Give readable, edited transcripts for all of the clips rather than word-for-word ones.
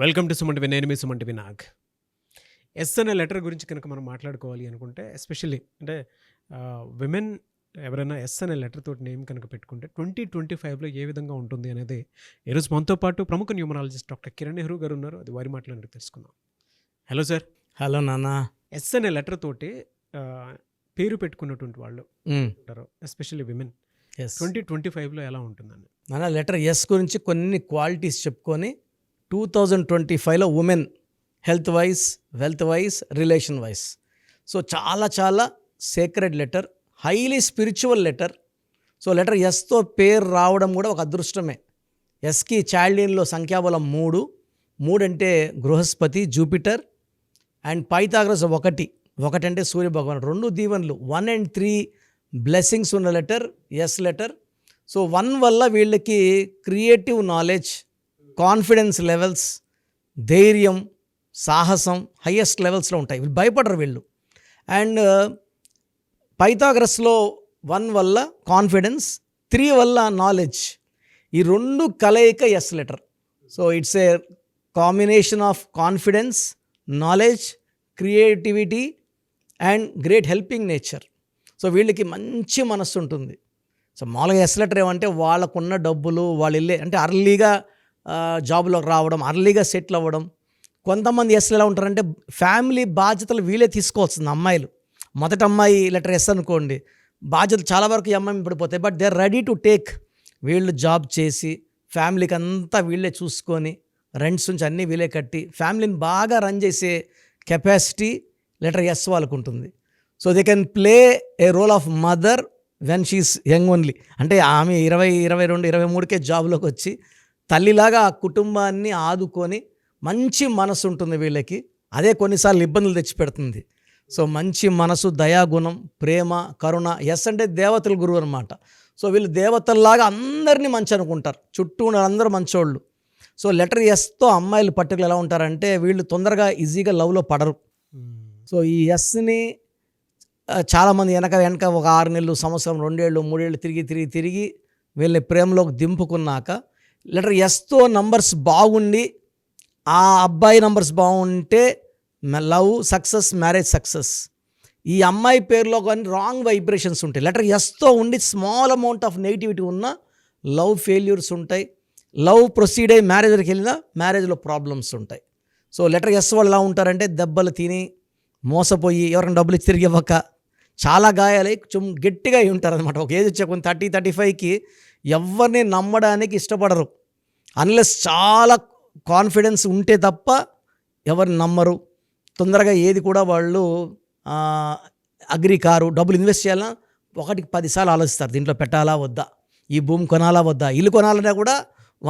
Welcome to సుమంటి నేను మీ సుమంటి వినాగ్. Yes అనే letter గురించి కనుక మనం మాట్లాడుకోవాలి అనుకుంటే ఎస్పెషల్లీ అంటే విమెన్ ఎవరైనా ఎస్ అనే లెటర్ తోటి నేమ్ కనుక పెట్టుకుంటే 2025లో ఏ విధంగా ఉంటుంది అనేది ఈరోజు మనతో పాటు ప్రముఖ న్యూమరాలజిస్ట్ డాక్టర్ కిరణ్ నెహ్రూ గారు ఉన్నారు. అది వారి మాట్లాడి తెలుసుకుందాం. Hello sir. హలో నాన్న. ఎస్ అనే లెటర్ తోటి ఆ, పేరు పెట్టుకున్నటువంటి వాళ్ళు ఉంటారు, ఎస్పెషల్లీ విమెన్. ఎస్ 2025లో ఎలా ఉంటుందండి? నాన్న, లెటర్ ఎస్ గురించి కొన్ని క్వాలిటీస్ చెప్పుకొని 2025లో women health wise, wealth wise, relation wise so చాలా చాలా sacred letter, highly spiritual letter. So letter ఎస్తో పేరు రావడం కూడా ఒక అదృష్టమే. ఎస్కి చాల్డీన్లో సంఖ్యాబలం 3. 3 అంటే బృహస్పతి, జూపిటర్ అండ్ పైథాగరస్ 1. 1 అంటే సూర్యభగవాన్. 2 దీవెనలు, 1 and 3 బ్లెస్సింగ్స్ ఉన్న లెటర్ ఎస్ లెటర్. సో 1 వల్ల వీళ్ళకి క్రియేటివ్ నాలెడ్జ్, కాన్ఫిడెన్స్ లెవెల్స్, ధైర్యం, సాహసం హయ్యెస్ట్ లెవెల్స్లో ఉంటాయి. వీళ్ళు భయపడరు వీళ్ళు. అండ్ పైథాగరస్లో 1 వల్ల కాన్ఫిడెన్స్, 3 వల్ల నాలెడ్జ్. ఈ 2 కలయిక S letter. So it's a combination of confidence, knowledge, creativity and great helping nature. So వీళ్ళకి మంచి మనస్సు ఉంటుంది. సో మామూలుగా ఎస్ లెటర్ ఏమంటే వాళ్ళకున్న డబ్బులు వాళ్ళు వెళ్ళే అంటే అర్లీగా జాబ్లోకి రావడం, అర్లీగా సెటిల్ అవ్వడం. కొంతమంది ఎస్లు ఎలా ఉంటారంటే ఫ్యామిలీ బాధ్యతలు వీళ్ళే తీసుకోవాల్సింది. అమ్మాయిలు మొదటి అమ్మాయి లెటర్ ఎస్ అనుకోండి, బాధ్యతలు చాలా వరకు ఈ అమ్మాయి పడిపోతాయి. But they are ready to take. వీళ్ళు జాబ్ చేసి ఫ్యామిలీకి అంతా వీళ్ళే చూసుకొని రెంట్స్ నుంచి అన్నీ వీళ్ళే కట్టి ఫ్యామిలీని బాగా రన్ చేసే కెపాసిటీ లెటర్ ఎస్ వాళ్ళకు ఉంటుంది. So they can play a role of mother when she's young only. అంటే ఆమె 20, 22, 23కే జాబ్లోకి వచ్చి తల్లిలాగా ఆ కుటుంబాన్ని ఆదుకొని మంచి మనసు ఉంటుంది వీళ్ళకి. అదే కొన్నిసార్లు ఇబ్బందులు తెచ్చిపెడుతుంది. సో మంచి మనసు, దయాగుణం, ప్రేమ, కరుణ. ఎస్ అంటే దేవతల గురువు అనమాట. సో వీళ్ళు దేవతల్లాగా అందరినీ మంచి అనుకుంటారు, చుట్టూ ఉన్న అందరూ మంచోళ్ళు. సో లెటర్ ఎస్తో అమ్మాయిలు పర్టికులర్ ఎలా ఉంటారంటే వీళ్ళు తొందరగా ఈజీగా లవ్లో పడరు. సో ఈ ఎస్ని చాలామంది వెనక ఒక 6 నెలలు, సంవత్సరం, 2 ఏళ్ళు, 3 ఏళ్ళు తిరిగి వీళ్ళని ప్రేమలోకి దింపుకున్నాక లెటర్ ఎస్తో నంబర్స్ బాగుండి ఆ అబ్బాయి నంబర్స్ బాగుంటే లవ్ సక్సెస్, మ్యారేజ్ సక్సెస్. ఈ అమ్మాయి పేరులో కానీ రాంగ్ వైబ్రేషన్స్ ఉంటాయి. లెటర్ ఎస్తో ఉండి స్మాల్ అమౌంట్ ఆఫ్ నెగిటివిటీ ఉన్న లవ్ ఫెయిల్యూర్స్ ఉంటాయి. లవ్ ప్రొసీడ్ అయ్యి మ్యారేజ్ వరకు వెళ్ళినా మ్యారేజ్లో ప్రాబ్లమ్స్ ఉంటాయి. సో లెటర్ ఎస్ వాళ్ళు ఎలా ఉంటారంటే దెబ్బలు తిని, మోసపోయి, ఎవరైనా డబ్బులు ఇచ్చి తిరిగి ఇవ్వక, చాలా గాయాలై కొంచెం గట్టిగా అయి ఉంటారు అనమాట. ఒక ఏజ్ వచ్చే కొన్ని 30, 35కి ఎవరిని నమ్మడానికి ఇష్టపడరు. అన్లెస్ చాలా కాన్ఫిడెన్స్ ఉంటే తప్ప ఎవరిని నమ్మరు. తొందరగా ఏది కూడా వాళ్ళు అగ్రి కారు. డబ్బులు ఇన్వెస్ట్ చేయాలన్నా 1కి 10 సార్లు ఆలోచిస్తారు. దీంట్లో పెట్టాలా వద్దా, ఈ భూమి కొనాలా వద్దా, ఇల్లు కొనాలన్నా కూడా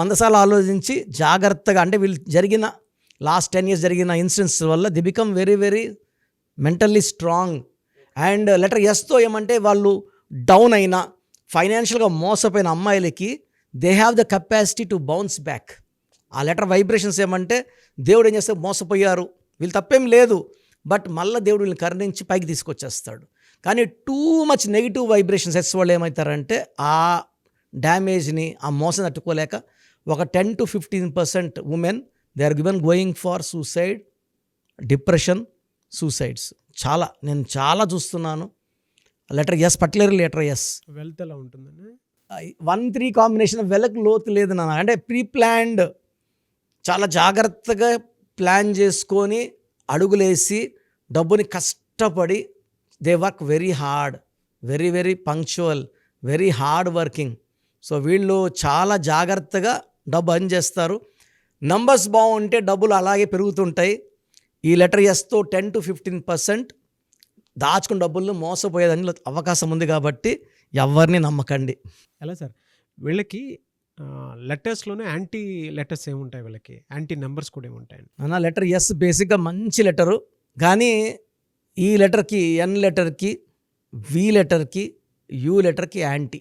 100 సార్లు ఆలోచించి జాగ్రత్తగా. అంటే వీళ్ళు జరిగిన లాస్ట్ 10 years జరిగిన ఇన్సిడెంట్స్ వల్ల they become very very mentally strong. And letter ఎస్తో ఏమంటే వాళ్ళు డౌన్ అయినా, ఫైనాన్షియల్గా మోసపోయిన అమ్మాయిలకి they have the capacity to bounce back. ఆ లెటర్ వైబ్రేషన్స్ ఏమంటే దేవుడు ఏం చేస్తే మోసపోయారు, వీళ్ళు తప్పేం లేదు, బట్ మళ్ళీ దేవుడు వీళ్ళని కరుణించి పైకి తీసుకొచ్చేస్తాడు. కానీ too much negative vibrations S వాళ్ళు ఏమవుతారంటే ఆ డ్యామేజ్ని, ఆ మోసం తట్టుకోలేక ఒక 10 to 15% women they are given going for suicide, depression, suicides. నేను చాలా చూస్తున్నాను. Letter S, particular letter S. Wealth ఎలా ఉంటుందండి? 1-3 కాంబినేషన్ వెలకు లోతు లేదు నాన్న. అంటే ప్రీ ప్లాన్డ్, చాలా జాగ్రత్తగా ప్లాన్ చేసుకొని అడుగులేసి డబ్బుని కష్టపడి they work very hard, very very punctual, very hard working. So వీళ్ళు చాలా జాగ్రత్తగా డబ్బు అర్న్ చేస్తారు. నంబర్స్ బాగుంటే డబ్బులు అలాగే పెరుగుతుంటాయి. ఈ లెటర్ ఎస్తో 10 to 15% దాచుకున్న డబ్బులను మోసపోయేదని అవకాశం ఉంది. కాబట్టి ఎవరిని నమ్మకండి. ఎలా సార్ వీళ్ళకి లెటర్స్లోనే యాంటీ లెటర్స్ ఏముంటాయి? వీళ్ళకి యాంటీ నెంబర్స్ కూడా ఏముంటాయండి? అన్న లెటర్ ఎస్ బేసిక్గా మంచి లెటరు. కానీ ఈ లెటర్కి, ఎన్ లెటర్కి, వి లెటర్కి, యూ లెటర్కి యాంటీ.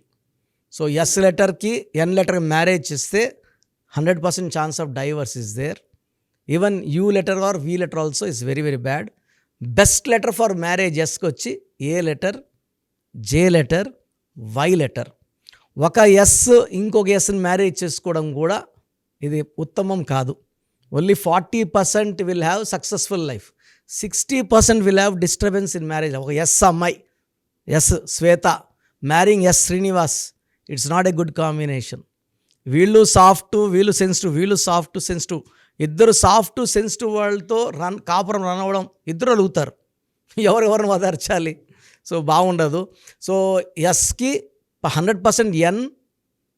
సో ఎస్ లెటర్కి, ఎన్ లెటర్కి మ్యారేజ్ చేస్తే 100% chance of divorce is there. Even U letter or V letter also is very very bad. Best letter for marriage ఎస్కి వచ్చి A letter, J letter, Y letter. ఒక S ఇంకొక ఎస్ని marriage చేసుకోవడం కూడా ఇది ఉత్తమం కాదు. Only 40% will have successful life, 60% will have disturbance in marriage. ఒక ఎస్ అమ్మాయి, S Shweta marrying S Srinivas, it's not a good combination. వీళ్ళు సాఫ్ట్, వీళ్ళు సెన్సిటివ్, వీళ్ళు సాఫ్ట్ సెన్సిటివ్, ఇద్దరు సాఫ్ట్ సెన్సిటివ్ వాళ్ళతో కాపురం రన్ అవ్వడం, ఇద్దరు అడుగుతారు ఎవరెవరిని వదర్చాలి. సో బాగుండదు. సో ఎస్కి 100% ఎన్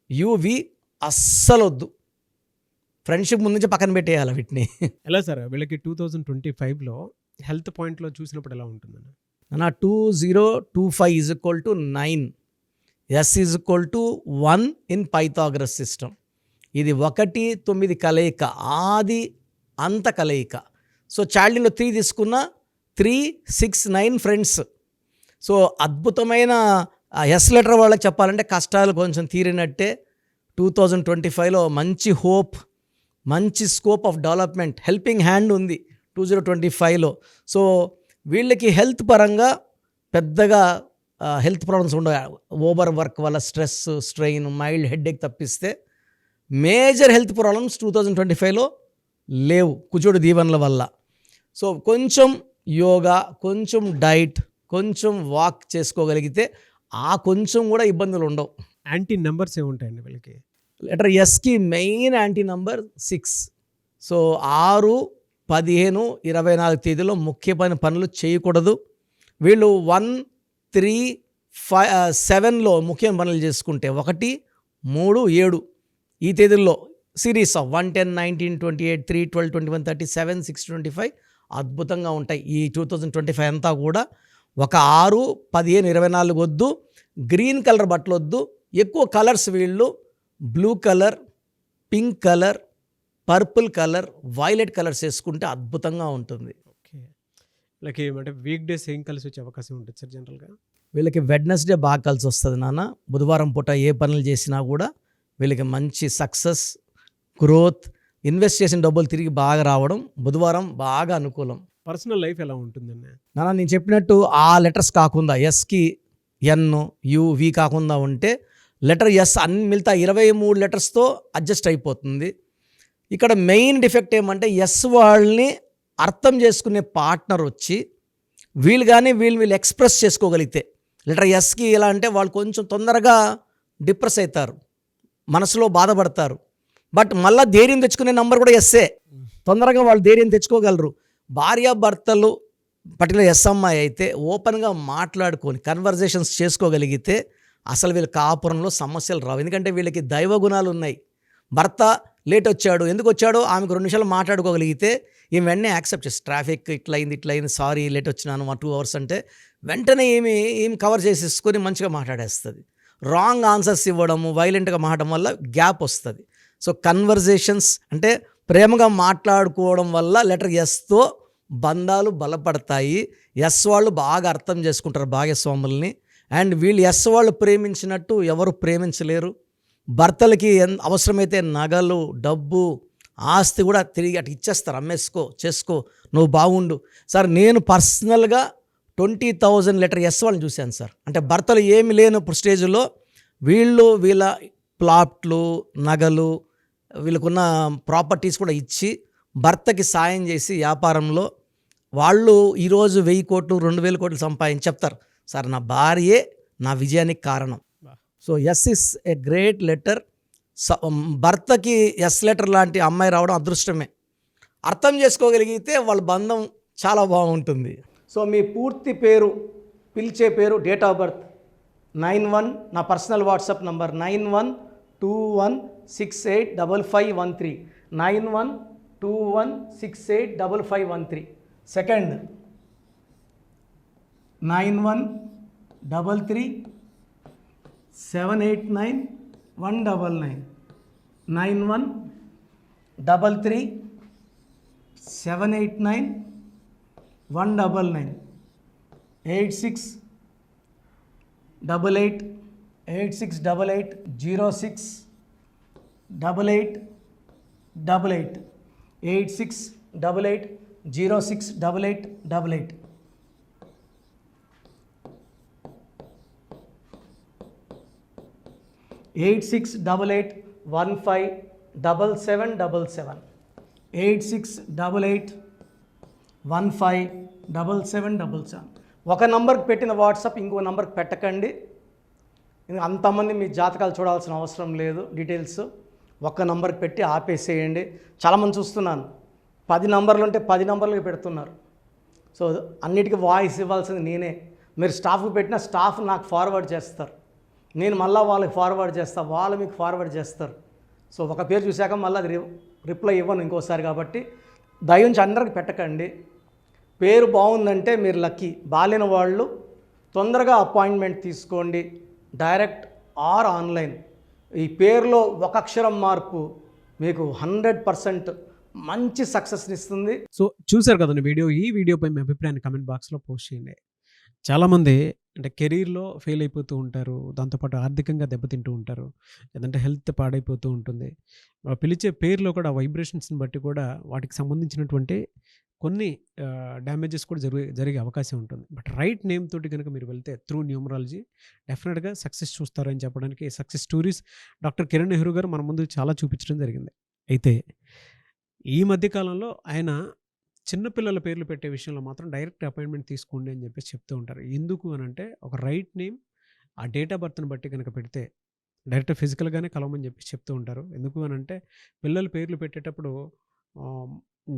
యువి అస్సలు వద్దు. ఫ్రెండ్షిప్ ముందు నుంచి పక్కన పెట్టేయాలి వీటిని. ఎలా సార్ వీళ్ళకి 2025లో హెల్త్ పాయింట్లో చూసినప్పుడు ఎలా ఉంటుందన్న? నా 2025 is equal to 9, S is equal to 1 in Pythagoras system. ఇది 1, 9 కలయిక, ఆది అంత కలయిక. సో చైల్డ్లో 3 తీసుకున్న 3, 6, 9 ఫ్రెండ్స్. సో అద్భుతమైన ఎస్ లెటర్ వాళ్ళకి చెప్పాలంటే కష్టాలు కొంచెం తీరినట్టే. 2025లో మంచి హోప్, మంచి scope of development, helping hand ఉంది 2025లో. సో వీళ్ళకి హెల్త్ పరంగా పెద్దగా హెల్త్ ప్రాబ్లమ్స్ ఉండవు. ఓవర్ వర్క్ వల్ల స్ట్రెస్, స్ట్రెయిన్, మైల్డ్ హెడ్ఏక్ తప్పిస్తే మేజర్ హెల్త్ ప్రాబ్లమ్స్ 2025లో లేవు కుజుడు దీవెనల వల్ల. సో కొంచెం యోగా, కొంచెం డైట్, కొంచెం వాక్ చేసుకోగలిగితే ఆ కొంచెం కూడా ఇబ్బందులు ఉండవు. యాంటీ నెంబర్స్ ఏముంటాయండి వీళ్ళకి? లెటర్ ఎస్కి మెయిన్ యాంటీ నంబర్ 6. సో 6, 15, 24 తేదీలో ముఖ్యమైన పనులు చేయకూడదు. వీళ్ళు 1, 3, 5, 7లో ముఖ్యమైన పనులు చేసుకుంటే 1, 3, 7 ఈ తేదీల్లో సిరీస్ ఆఫ్ 1, 10, 19, 28, 3, 12, 21, 37, 6, 25 అద్భుతంగా ఉంటాయి. ఈ 2025 అంతా కూడా ఒక 6, 15, 24 వద్దు. గ్రీన్ కలర్ బట్టలు వద్దు. ఎక్కువ కలర్స్ వీళ్ళు blue colour, pink colour, purple colour, violet colours వేసుకుంటే అద్భుతంగా ఉంటుంది. ఓకే. వీళ్ళకి అంటే వీక్ డేస్ ఏం కలిసి వచ్చే అవకాశం ఉంటుంది సార్ జనరల్గా? వీళ్ళకి వెడ్నెస్డే బాగా కలిసి వస్తుంది నాన్న. బుధవారం పూట ఏ పనులు చేసినా కూడా వీళ్ళకి మంచి సక్సెస్, గ్రోత్, ఇన్వెస్ట్ చేసిన డబ్బులు తిరిగి బాగా రావడం బుధవారం బాగా అనుకూలం. పర్సనల్ లైఫ్ ఎలా ఉంటుందన్న? నాన్న నేను చెప్పినట్టు ఆ లెటర్స్ కాకుండా ఎస్కి ఎన్, యు, వి కాకుండా ఉంటే లెటర్ ఎస్ అన్ని మిగతా 23 లెటర్స్తో అడ్జస్ట్ అయిపోతుంది. ఇక్కడ మెయిన్ డిఫెక్ట్ ఏమంటే ఎస్ వాళ్ళని అర్థం చేసుకునే పార్ట్నర్ వచ్చి వీళ్ళు కానీ వీళ్ళు ఎక్స్ప్రెస్ చేసుకోగలిగితే. లెటర్ ఎస్కి ఎలా అంటే వాళ్ళు కొంచెం తొందరగా డిప్రెస్ అవుతారు, మనసులో బాధపడతారు. బట్ మళ్ళీ ధైర్యం తెచ్చుకునే నంబర్ కూడా ఎస్సే. తొందరగా వాళ్ళు ధైర్యం తెచ్చుకోగలరు. భార్యాభర్తలు పర్టికులర్ ఎస్ అమ్మాయి అయితే ఓపెన్గా మాట్లాడుకొని కన్వర్జేషన్స్ చేసుకోగలిగితే అసలు వీళ్ళ కాపురంలో సమస్యలు రావు. ఎందుకంటే వీళ్ళకి దైవ గుణాలు ఉన్నాయి. భర్త లేట్ వచ్చాడు, ఎందుకు వచ్చాడో ఆమెకు 2 నిమిషాలు మాట్లాడుకోగలిగితే ఈమె వెంటనే యాక్సెప్ట్ చేసి ట్రాఫిక్ ఇట్లయింది, సారీ లేట్ వచ్చినాను 2 hours అంటే వెంటనే ఏమి కవర్ చేసేసుకొని మంచిగా మాట్లాడేస్తుంది. రాంగ్ ఆన్సర్స్ ఇవ్వడము, వైలెంట్గా మాట్లాడడం వల్ల గ్యాప్ వస్తుంది. సో కన్వర్జేషన్స్ అంటే ప్రేమగా మాట్లాడుకోవడం వల్ల లెటర్ ఎస్తో బంధాలు బలపడతాయి. ఎస్ వాళ్ళు బాగా అర్థం చేసుకుంటారు భాగస్వాముల్ని. అండ్ వీళ్ళు ఎస్ వాళ్ళు ప్రేమించినట్టు ఎవరు ప్రేమించలేరు. భర్తలకి అవసరమైతే నగలు, డబ్బు, ఆస్తి కూడా తిరిగి అటు ఇచ్చేస్తారు. అమ్మేసుకో, చేసుకో, నువ్వు బాగుండు. సార్ నేను పర్సనల్గా 20,000 లెటర్ ఎస్ వాళ్ళని చూశాను సార్. అంటే భర్తలు ఏమి లేనప్పుడు స్టేజ్లో వీళ్ళ ప్లాట్లు, నగలు, వీళ్ళకున్న ప్రాపర్టీస్ కూడా ఇచ్చి భర్తకి సాయం చేసి వ్యాపారంలో వాళ్ళు ఈరోజు 1000 కోట్లు, 2000 కోట్లు సంపాదించి చెప్తారు, సార్ నా భార్యే నా విజయానికి కారణం. So S is a great letter. భర్తకి ఎస్ లెటర్ లాంటి అమ్మాయి రావడం అదృష్టమే. అర్థం చేసుకోగలిగితే వాళ్ళ బంధం చాలా బాగుంటుంది. సో మీ పూర్తి పేరు, పిలిచే పేరు, డేట్ ఆఫ్ బర్త్ 91, నా పర్సనల్ వాట్సాప్ నంబర్ 9121685513, 9121685513. సెకండ్ 9133789199, 9133789199, 868886880688, 8688068888. 8688157777. 8688157777. ఒక నంబర్కి పెట్టిన వాట్సాప్ ఇంకో నంబర్కి పెట్టకండి. అంతమంది మీ జాతకాలు చూడాల్సిన అవసరం లేదు. డీటెయిల్స్ ఒక్క నంబర్కి పెట్టి ఆపేసేయండి. చాలామంది చూస్తున్నాను 10 నంబర్లు ఉంటే 10 నంబర్లకి పెడుతున్నారు. సో అన్నిటికీ వాయిస్ ఇవ్వాల్సింది నేనే. మీరు స్టాఫ్కి పెట్టిన స్టాఫ్ నాకు ఫార్వర్డ్ చేస్తారు, నేను మళ్ళీ వాళ్ళకి ఫార్వర్డ్ చేస్తాను, వాళ్ళు మీకు ఫార్వర్డ్ చేస్తారు. సో ఒక పేరు చూశాక మళ్ళీ అది రిప్లై ఇవ్వను ఇంకోసారి. కాబట్టి దయించి అందరికి పెట్టకండి. పేరు బాగుందంటే మీరు లక్కీ. బాలేని వాళ్ళు తొందరగా అపాయింట్మెంట్ తీసుకోండి, డైరెక్ట్ ఆర్ ఆన్లైన్. ఈ పేరులో ఒక అక్షరం మార్పు మీకు 100% మంచి సక్సెస్ని ఇస్తుంది. సో చూశారు కదండి వీడియో. ఈ వీడియోపై మీ అభిప్రాయాన్ని కమెంట్ బాక్స్లో పోస్ట్ చేయండి. చాలామంది అంటే కెరీర్లో ఫెయిల్ అయిపోతూ ఉంటారు, దాంతోపాటు ఆర్థికంగా దెబ్బతింటూ ఉంటారు, లేదంటే హెల్త్ పాడైపోతూ ఉంటుంది. పిలిచే పేరులో కూడా వైబ్రేషన్స్ని బట్టి కూడా వాటికి సంబంధించినటువంటి కొన్ని డ్యామేజెస్ కూడా జరిగే అవకాశం ఉంటుంది. బట్ రైట్ నేమ్ తోటి కనుక మీరు వెళ్తే త్రూ న్యూమరాలజీ డెఫినెట్గా సక్సెస్ చూస్తారని చెప్పడానికి success stories doctor Kiran Nehru గారు మన ముందు చాలా చూపించడం జరిగింది. అయితే ఈ మధ్యకాలంలో ఆయన చిన్నపిల్లల పేర్లు పెట్టే విషయంలో మాత్రం డైరెక్ట్ అపాయింట్మెంట్ తీసుకోండి అని చెప్పేసి చెప్తూ ఉంటారు. ఎందుకు అని అంటే ఒక రైట్ నేమ్ ఆ డేట్ ఆఫ్ బర్త్ని బట్టి కనుక పెడితే డైరెక్ట్ ఫిజికల్గానే కలవమని చెప్పేసి చెప్తూ ఉంటారు. ఎందుకు అని అంటే పిల్లల పేర్లు పెట్టేటప్పుడు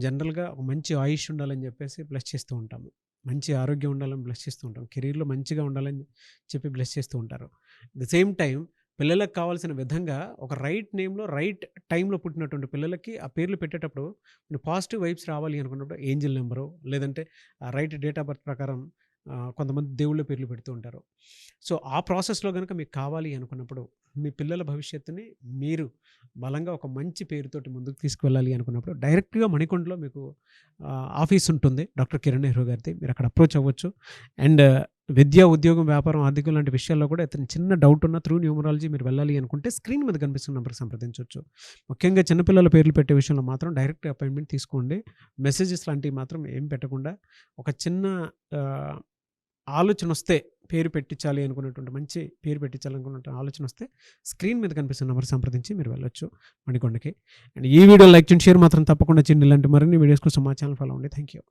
జనరల్గా ఒక మంచి ఆయుష్ ఉండాలని చెప్పేసి బ్లెస్ చేస్తూ ఉంటాము, మంచి ఆరోగ్యం ఉండాలని బ్లెస్ చేస్తూ ఉంటాం, కెరీర్లో మంచిగా ఉండాలని చెప్పి బ్లెస్ చేస్తూ ఉంటారు. అట్ ద సేమ్ టైం పిల్లలకు కావాల్సిన విధంగా ఒక రైట్ నేమ్లో రైట్ టైంలో పుట్టినటువంటి పిల్లలకి ఆ పేర్లు పెట్టేటప్పుడు పాజిటివ్ వైబ్స్ రావాలి అనుకున్నప్పుడు ఏంజిల్ నెంబరు లేదంటే రైట్ డేట్ ఆఫ్ బర్త్ ప్రకారం కొంతమంది దేవుళ్ళ పేర్లు పెడుతూ ఉంటారు. సో ఆ ప్రాసెస్లో కనుక మీకు కావాలి అనుకున్నప్పుడు మీ పిల్లల భవిష్యత్తుని మీరు బలంగా ఒక మంచి పేరుతోటి ముందుకు తీసుకువెళ్ళాలి అనుకున్నప్పుడు డైరెక్ట్గా మణికొండలో మీకు ఆఫీస్ ఉంటుంది డాక్టర్ కిరణ్ నెహ్రూ గారిది. మీరు అక్కడ అప్రోచ్ అవ్వచ్చు. అండ్ విద్య, ఉద్యోగం, వ్యాపారం, ఆర్థికం లాంటి విషయాల్లో కూడా ఇతను చిన్న డౌట్ ఉన్న త్రూ న్యూమరాలజీ మీరు వెళ్ళాలి అనుకుంటే స్క్రీన్ మీద కనిపిస్తున్న నెంబర్కి సంప్రదించవచ్చు. ముఖ్యంగా చిన్నపిల్లల పేర్లు పెట్టే విషయంలో మాత్రం డైరెక్ట్ అపాయింట్మెంట్ తీసుకోండి. మెసేజెస్ లాంటివి మాత్రం ఏం పెట్టకుండా ఒక చిన్న ఆలోచన వస్తే పేరు పెట్టించాలి అనుకున్నటువంటి మంచి పేరు పెట్టించాలనుకున్న ఆలోచన వస్తే స్క్రీన్ మీద కనిపిస్తున్న నెంబర్ సంప్రదించి మీరు వెళ్ళొచ్చు మణికొండకి. అండ్ ఈ వీడియో లైక్ చేయండి, షేర్ మాత్రం తప్పకుండా చేయండి. ఇలాంటి మరిన్ని వీడియోస్ కోసం మా ఛానల్ ఫాలో అవ్వండి. Thank you.